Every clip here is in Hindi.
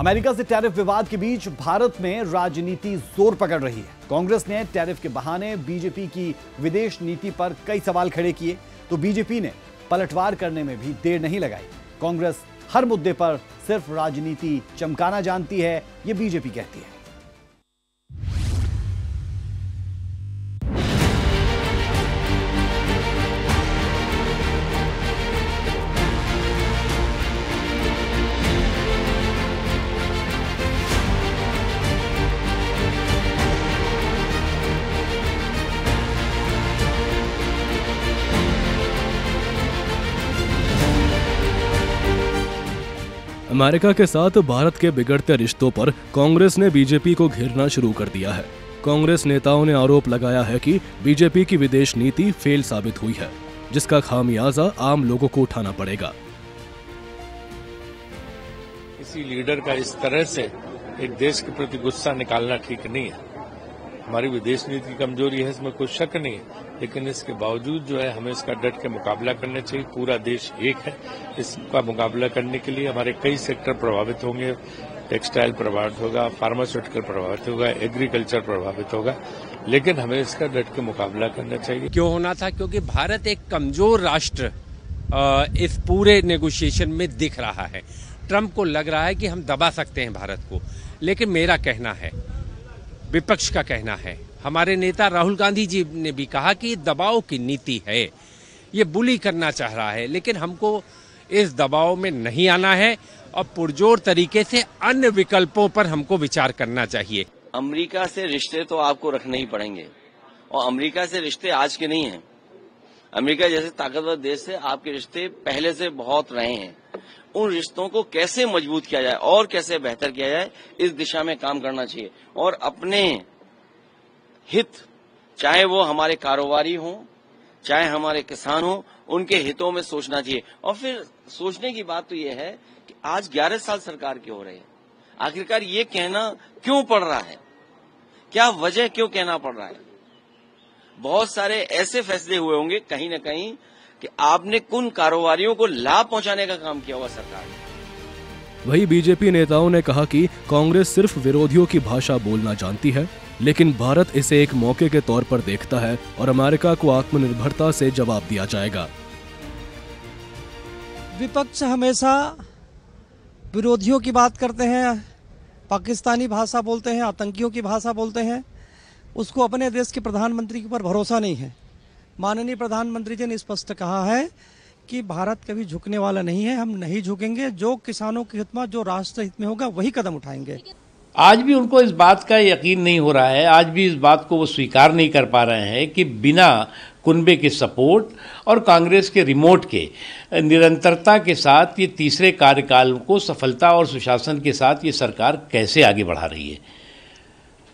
अमेरिका से टैरिफ विवाद के बीच भारत में राजनीति जोर पकड़ रही है। कांग्रेस ने टैरिफ के बहाने बीजेपी की विदेश नीति पर कई सवाल खड़े किए, तो बीजेपी ने पलटवार करने में भी देर नहीं लगाई। कांग्रेस हर मुद्दे पर सिर्फ राजनीति चमकाना जानती है, यह बीजेपी कहती है। अमेरिका के साथ भारत के बिगड़ते रिश्तों पर कांग्रेस ने बीजेपी को घेरना शुरू कर दिया है। कांग्रेस नेताओं ने आरोप लगाया है कि बीजेपी की विदेश नीति फेल साबित हुई है, जिसका खामियाजा आम लोगों को उठाना पड़ेगा। किसी लीडर का इस तरह से एक देश के प्रति गुस्सा निकालना ठीक नहीं है। हमारी विदेश नीति कमजोरी है, इसमें कोई शक नहीं है, लेकिन इसके बावजूद जो है हमें इसका डट के मुकाबला करना चाहिए। पूरा देश एक है, इसका मुकाबला करने के लिए हमारे कई सेक्टर प्रभावित होंगे। टेक्सटाइल प्रभावित होगा, फार्मास्यूटिकल प्रभावित होगा, एग्रीकल्चर प्रभावित होगा, लेकिन हमें इसका डट के मुकाबला करना चाहिए। क्यों होना था? क्योंकि भारत एक कमजोर राष्ट्र इस पूरे नेगोशिएशन में दिख रहा है। ट्रंप को लग रहा है कि हम दबा सकते हैं भारत को, लेकिन मेरा कहना है, विपक्ष का कहना है, हमारे नेता राहुल गांधी जी ने भी कहा कि दबाव की नीति है, ये बुली करना चाह रहा है, लेकिन हमको इस दबाव में नहीं आना है और पुरजोर तरीके से अन्य विकल्पों पर हमको विचार करना चाहिए। अमेरिका से रिश्ते तो आपको रखने ही पड़ेंगे, और अमेरिका से रिश्ते आज के नहीं हैं। अमेरिका जैसे ताकतवर देश से आपके रिश्ते पहले से बहुत रहे हैं। उन रिश्तों को कैसे मजबूत किया जाए और कैसे बेहतर किया जाए, इस दिशा में काम करना चाहिए। और अपने हित, चाहे वो हमारे कारोबारी हों, चाहे हमारे किसान हों, उनके हितों में सोचना चाहिए। और फिर सोचने की बात तो ये है कि आज 11 साल सरकार के हो रहे हैं, आखिरकार ये कहना क्यों पड़ रहा है, क्या वजह क्यों कहना पड़ रहा है? बहुत सारे ऐसे फैसले हुए होंगे कहीं न कहीं कि आपने कुन कारोबारियों को लाभ पहुंचाने का काम किया हुआ सरकार ने। वही बीजेपी नेताओं ने कहा कि कांग्रेस सिर्फ विरोधियों की भाषा बोलना जानती है, लेकिन भारत इसे एक मौके के तौर पर देखता है और अमेरिका को आत्मनिर्भरता से जवाब दिया जाएगा। विपक्ष हमेशा विरोधियों की बात करते हैं, पाकिस्तानी भाषा बोलते हैं, आतंकियों की भाषा बोलते हैं। उसको अपने देश के प्रधानमंत्री के ऊपर भरोसा नहीं है। माननीय प्रधानमंत्री जी ने स्पष्ट कहा है कि भारत कभी झुकने वाला नहीं है, हम नहीं झुकेंगे। जो किसानों के हित में, जो राष्ट्र हित में होगा, वही कदम उठाएंगे। आज भी उनको इस बात का यकीन नहीं हो रहा है, आज भी इस बात को वो स्वीकार नहीं कर पा रहे हैं कि बिना कुनबे के सपोर्ट और कांग्रेस के रिमोट के निरंतरता के साथ ये तीसरे कार्यकाल को सफलता और सुशासन के साथ ये सरकार कैसे आगे बढ़ा रही है।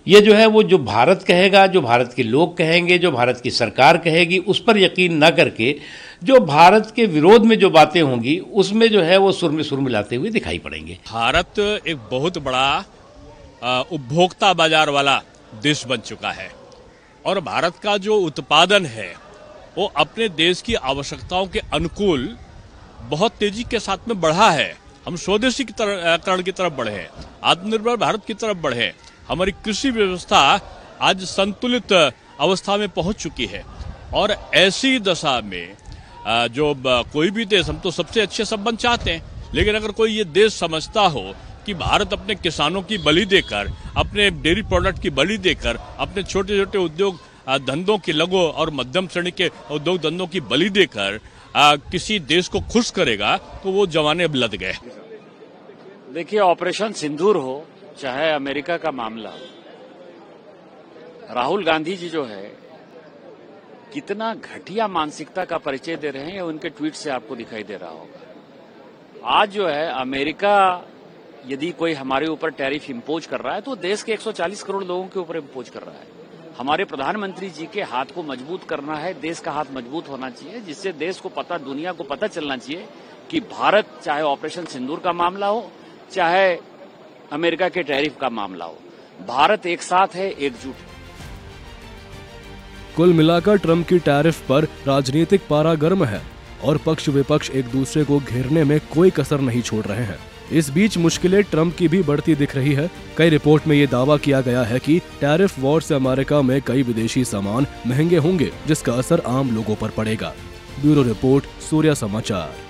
ये जो है वो जो भारत कहेगा, जो भारत के लोग कहेंगे, जो भारत की सरकार कहेगी, उस पर यकीन न करके जो भारत के विरोध में जो बातें होंगी उसमें जो है वो सुर में सुर मिलाते हुए दिखाई पड़ेंगे। भारत एक बहुत बड़ा उपभोक्ता बाजार वाला देश बन चुका है और भारत का जो उत्पादन है वो अपने देश की आवश्यकताओं के अनुकूल बहुत तेजी के साथ में बढ़ा है। हम स्वदेशीकरण की तरफ बढ़े हैं, आत्मनिर्भर भारत की तरफ बढ़े हैं। हमारी कृषि व्यवस्था आज संतुलित अवस्था में पहुंच चुकी है और ऐसी दशा में जो कोई भी देश, हम तो सबसे अच्छे संबंध चाहते हैं, लेकिन अगर कोई ये देश समझता हो कि भारत अपने किसानों की बलि देकर, अपने डेयरी प्रोडक्ट की बलि देकर, अपने छोटे छोटे उद्योग धंधों की, लघु और मध्यम श्रेणी के उद्योग धंधों की बलि देकर किसी देश को खुश करेगा, तो वो जमाने अब लद गए। देखिए, ऑपरेशन सिंदूर हो चाहे अमेरिका का मामला, राहुल गांधी जी जो है कितना घटिया मानसिकता का परिचय दे रहे हैं, उनके ट्वीट से आपको दिखाई दे रहा होगा। आज जो है अमेरिका यदि कोई हमारे ऊपर टैरिफ इंपोज कर रहा है तो देश के 140 करोड़ लोगों के ऊपर इंपोज कर रहा है। हमारे प्रधानमंत्री जी के हाथ को मजबूत करना है, देश का हाथ मजबूत होना चाहिए, जिससे देश को पता, दुनिया को पता चलना चाहिए कि भारत, चाहे ऑपरेशन सिंदूर का मामला हो, चाहे अमेरिका के टैरिफ का मामला हो, भारत एक साथ है, एकजुट है। कुल मिलाकर ट्रंप की टैरिफ पर राजनीतिक पारा गर्म है और पक्ष विपक्ष एक दूसरे को घेरने में कोई कसर नहीं छोड़ रहे हैं। इस बीच मुश्किलें ट्रंप की भी बढ़ती दिख रही है। कई रिपोर्ट में ये दावा किया गया है कि टैरिफ वॉर से अमेरिका में कई विदेशी सामान महंगे होंगे, जिसका असर आम लोगों पर पड़ेगा। ब्यूरो रिपोर्ट, सूर्या समाचार।